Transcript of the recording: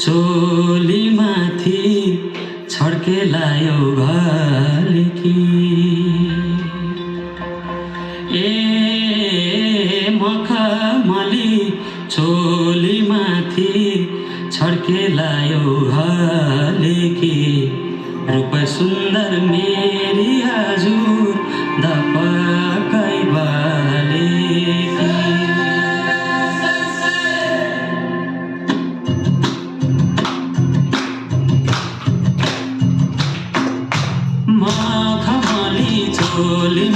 चोली माथि छड्केलायो घालेकी ए मखमली चोली माथि छड्केलायो घालेकी रूप सुन्दर मेरी हजुर दपकाइ बालेकी मखमली चोली